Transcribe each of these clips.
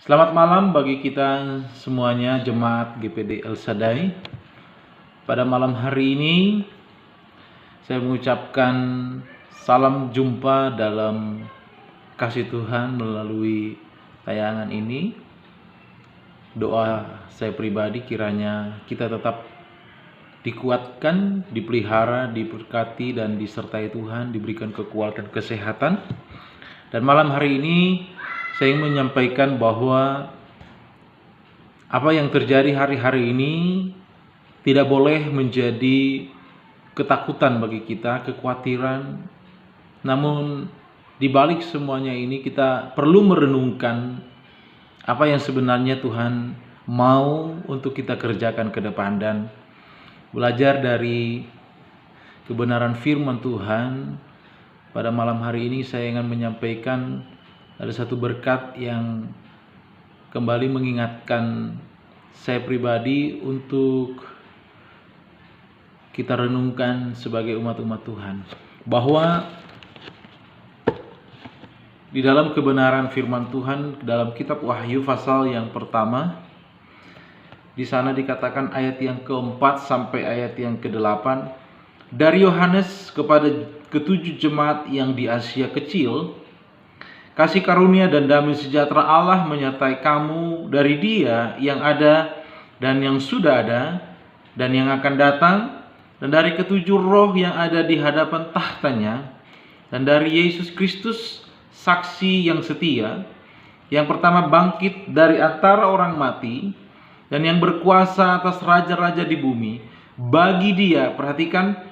Selamat malam bagi kita semuanya jemaat GPD El Shaddai. Pada malam hari ini saya mengucapkan salam jumpa dalam kasih Tuhan melalui tayangan ini. Doa saya pribadi kiranya kita tetap dikuatkan, dipelihara, diberkati dan disertai Tuhan, diberikan kekuatan, kesehatan. Dan malam hari ini saya ingin menyampaikan bahwa apa yang terjadi hari-hari ini tidak boleh menjadi ketakutan bagi kita, kekhawatiran. Namun di balik semuanya ini kita perlu merenungkan apa yang sebenarnya Tuhan mau untuk kita kerjakan ke depan dan belajar dari kebenaran firman Tuhan. Pada malam hari ini saya ingin menyampaikan ada satu berkat yang kembali mengingatkan saya pribadi untuk kita renungkan sebagai umat-umat Tuhan, bahwa di dalam kebenaran firman Tuhan dalam kitab Wahyu pasal yang pertama, di sana dikatakan ayat yang keempat sampai ayat yang ke-8, dari Yohanes kepada ketujuh jemaat yang di Asia Kecil, kasih karunia dan damai sejahtera Allah menyertai kamu dari Dia yang ada dan yang sudah ada dan yang akan datang, dan dari ketujuh roh yang ada di hadapan tahtanya, dan dari Yesus Kristus saksi yang setia, yang pertama bangkit dari antara orang mati dan yang berkuasa atas raja-raja di bumi. Bagi Dia, perhatikan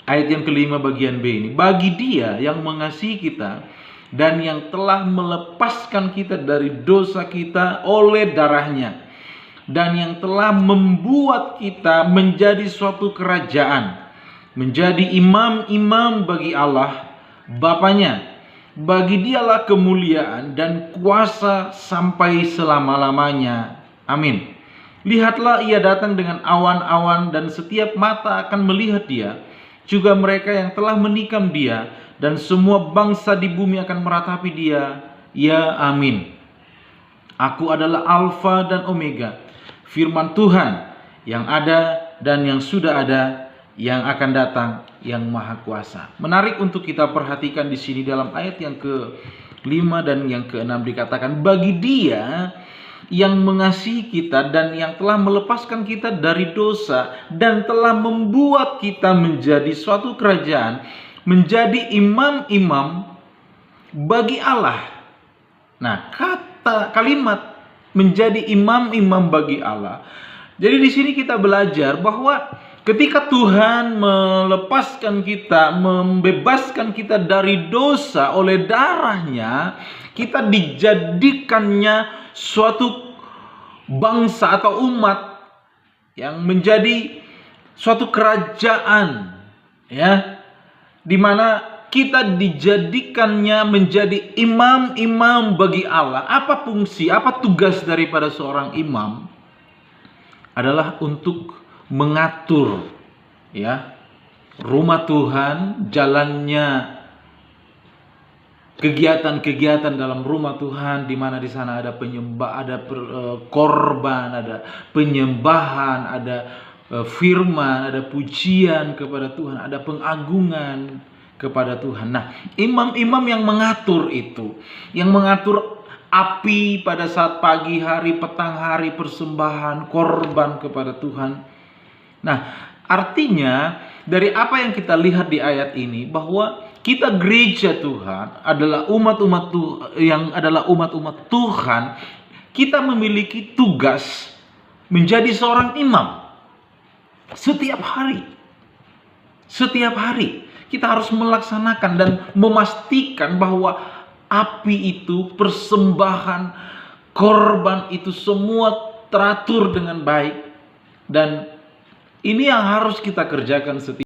ayat yang kelima bagian B ini, bagi Dia yang mengasihi kita dan yang telah melepaskan kita dari dosa kita oleh darahnya, dan yang telah membuat kita menjadi suatu kerajaan, menjadi imam-imam bagi Allah Bapanya. Bagi Dialah kemuliaan dan kuasa sampai selama-lamanya. Amin. Lihatlah, Ia datang dengan awan-awan dan setiap mata akan melihat Dia, juga mereka yang telah menikam Dia, dan semua bangsa di bumi akan meratapi Dia. Ya, amin. Aku adalah Alfa dan Omega, firman Tuhan yang ada dan yang sudah ada, yang akan datang, yang maha kuasa. Menarik untuk kita perhatikan di sini dalam ayat yang ke-5 dan yang ke-6 dikatakan, bagi Dia yang mengasihi kita dan yang telah melepaskan kita dari dosa dan telah membuat kita menjadi suatu kerajaan, menjadi imam-imam bagi Allah. Nah, kalimat menjadi imam-imam bagi Allah. Jadi di sini kita belajar bahwa ketika Tuhan melepaskan kita, membebaskan kita dari dosa oleh darahnya, kita dijadikannya suatu bangsa atau umat yang menjadi suatu kerajaan, ya, di mana kita dijadikannya menjadi imam-imam bagi Allah. Apa fungsi, apa tugas daripada seorang imam? Adalah untuk mengatur, ya, rumah Tuhan, jalannya kegiatan-kegiatan dalam rumah Tuhan, di mana di sana ada penyembah, ada korban, ada penyembahan, ada firman, ada pujian kepada Tuhan, ada pengagungan kepada Tuhan. Nah, imam-imam yang mengatur itu, yang mengatur api pada saat pagi hari, petang hari, persembahan, korban kepada Tuhan. Nah, artinya dari apa yang kita lihat di ayat ini, bahwa kita gereja Tuhan adalah umat-umat yang adalah umat-umat Tuhan, kita memiliki tugas menjadi seorang imam. Setiap hari kita harus melaksanakan dan memastikan bahwa api itu, persembahan, korban itu semua teratur dengan baik. Dan ini yang harus kita kerjakan setiap